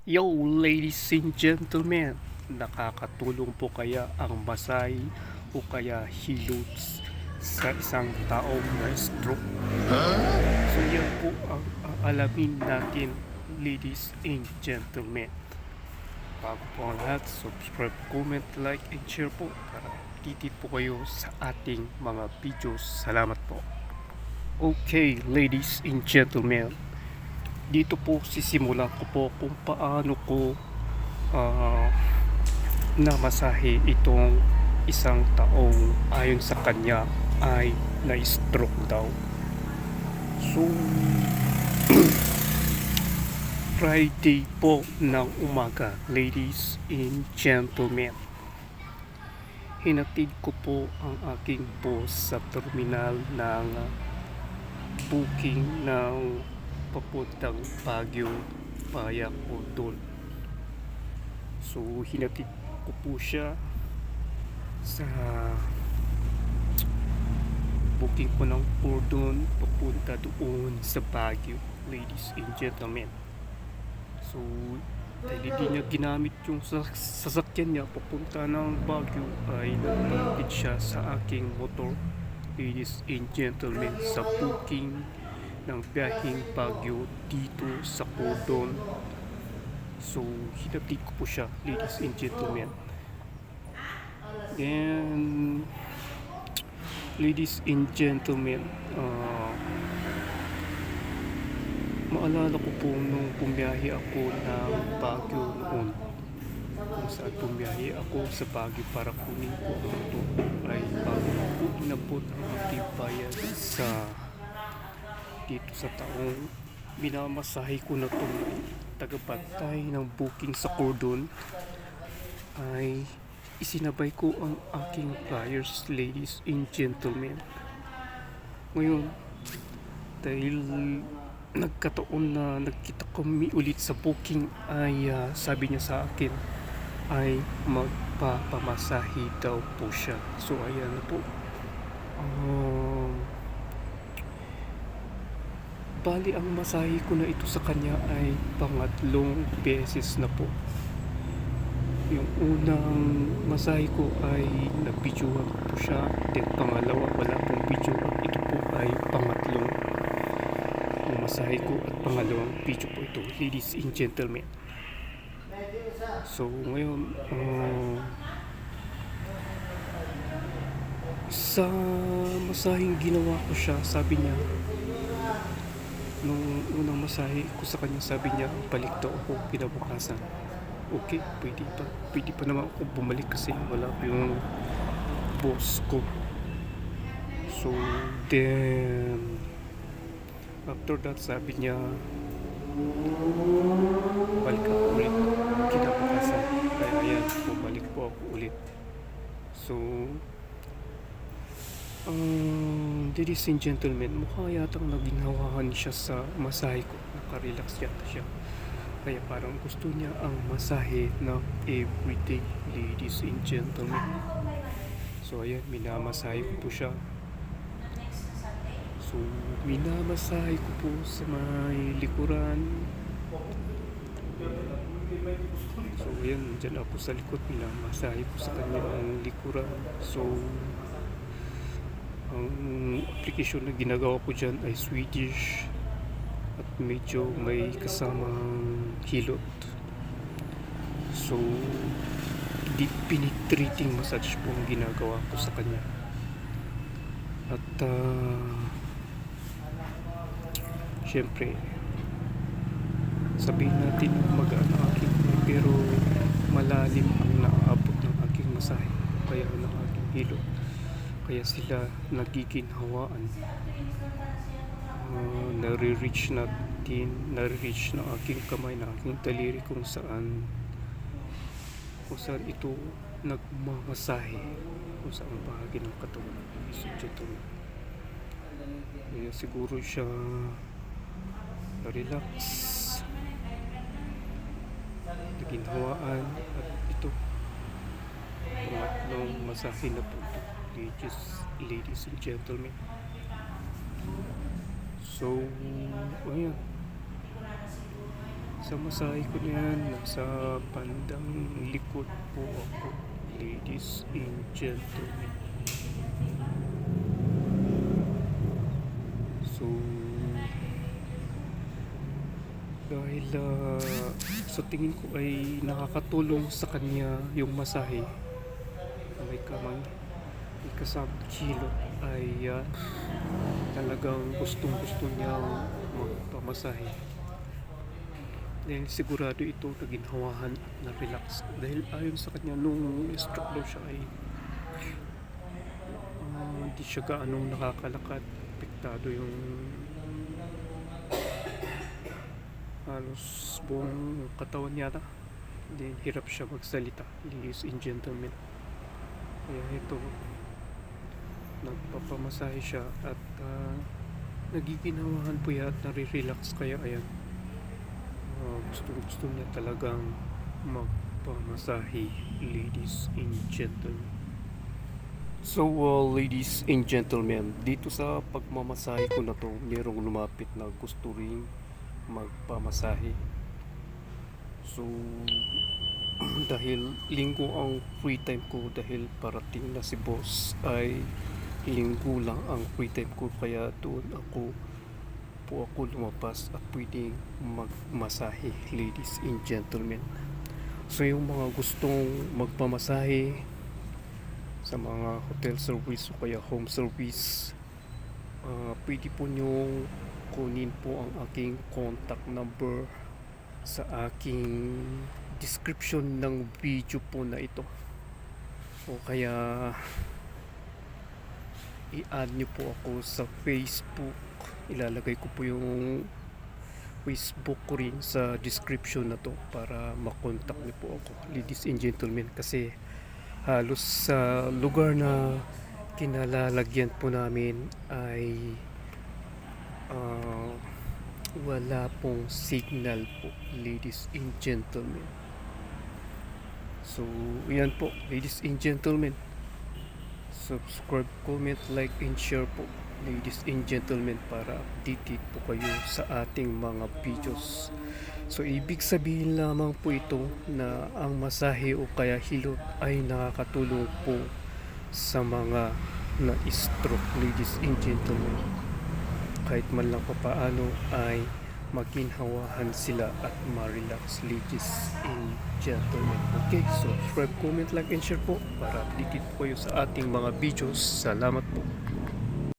Yo, ladies and gentlemen, nakakatulong po kaya ang masay o kaya hilot sa isang taong na stroke? So yan po ang aalamin natin, ladies and gentlemen. Bago po ang lahat, subscribe, comment, like, and share po para updated po kayo sa ating mga videos. Salamat po. Okay, ladies and gentlemen, dito po sisimulan ko po kung paano ko uh, namasahe itong isang taong ayon sa kanya ay na-stroke daw. So, Friday po ng umaga, ladies and gentlemen, hinatid ko po ang aking boss sa terminal ng booking ng papuntang Baguio Payak o doon. So hinatid ko po siya sa booking ko ng tour doon papunta doon sa Baguio, ladies and gentlemen. So dahil hindi niya ginamit yung sasakyan niya papunta ng Baguio, ay nagpapit siya sa aking motor, ladies and gentlemen, sa booking ng biyaheng Baguio dito sa Cordon. So hinatid ko po siya, ladies and gentlemen. And ladies and gentlemen, maalala ko po nung bumiyahe ako ng Baguio noon, kung saan bumiyahe ako sa Baguio para kunin ko ang motor, ay bago po inabot ang aking bayad sa dito sa taong minamasahe ko na itong tagapantay ng booking sa Cordon, ay isinabay ko ang aking flyers, ladies and gentlemen. Ngayon, dahil nagkataon na nagkita kami ulit sa booking, ay sabi niya sa akin ay magpapamasahe daw po siya. So ayan na po. Bali ang masahe ko na ito sa kanya ay pangatlong beses na po. Yung unang masahe ko ay nag-videoan po siya, then pangalawa wala pong video. Ito po ay pangatlong masahe ko at pangalawang video po ito, ladies and gentlemen. So ngayon, sa masaheng ginawa ko siya, sabi niya, nung unang masahe ko sa kanya, sabi niya balik daw ako kinabukasan. Okay, pwede pa naman ako bumalik kasi wala pa yung boss ko. So then after that, sabi niya balik ako ulit kinabukasan. Kaya ayan, bumalik po ako ulit. So ladies and gentlemen, mukha yatang naginhawahan siya sa masahe ko. Nakarelax yata siya. Kaya parang gusto niya ang masahe na everyday, ladies and gentlemen. So ayan, minamasahe ko po siya. So minamasahe ko po sa may likuran. So ayan, dyan ako sa likod, minamasahe ko sa kanya ang likuran. So ang application na ginagawa ko dyan ay Swedish at medyo may kasamang hilot. So deep penetrating massage po ang ginagawa ko sa kanya. At syempre sabihin natin magaan ang aking pero malalim ang naaabot ng aking masahe, kaya ng aking hilot. Kaya sila nagiginhawaan. Nare-reach na aking kamay, na aking daliri kung saan ito nagmamasahe, kung saan bahagi ng katawan. Kaya siguro siya relax, naginhawaan. At ito, pangatlong masahe na po ito, ladies and gentlemen. So ayan, Sa masahe ko na yan, nasa bandang likod po ako, ladies and gentlemen. So, dahil sa tingin ko ay nakakatulong sa kanya yung masahe, may kamay, may kasamang kilo, ay talagang gustong gusto niyang magpamasahe. Dahil sigurado ito naginhawahan at na-relax. Dahil ayon sa kanya, nung stroke daw siya ay hindi siya gaanong nakakalakad. Apektado yung halos buong katawan yata. Then hirap siya magsalita, ladies and gentlemen. Kaya ito, nagpapamasahe siya at nagiginawahan po yan at nare-relax. Kaya ayan, gusto niya talagang magpamasahe, ladies and gentlemen. So ladies and gentlemen, dito sa pagmamasahe ko na to, mayroong lumapit na gusto ring magpamasahe. So dahil linggo ang free time ko, dahil parating na si boss, ay linggo lang ang free time ko, kaya doon ako lumapas at pwedeng magmasahe, ladies and gentlemen. So yung mga gustong magpamasahe sa mga hotel service o kaya home service, pwede po nyong kunin po ang aking contact number sa aking description ng video po na ito, o kaya i-add nyo po ako sa Facebook. Ilalagay ko po yung Facebook ko rin sa description na to para makontak nyo po ako, ladies and gentlemen. Kasi halos sa lugar na kinalalagyan po namin ay wala pong signal po, ladies and gentlemen. So yan po, ladies and gentlemen. Subscribe, comment, like, and share po, ladies and gentlemen, para updated po kayo sa ating mga videos. So ibig sabihin lamang po ito na ang masahe o kaya hilot ay nakakatulong po sa mga na-stroke, ladies and gentlemen. Kahit man lang papaano ay maginhawahan sila at ma-relax, ladies and gentlemen. Okay, subscribe, comment, like, and share po para updated po kayo sa ating mga videos. Salamat po.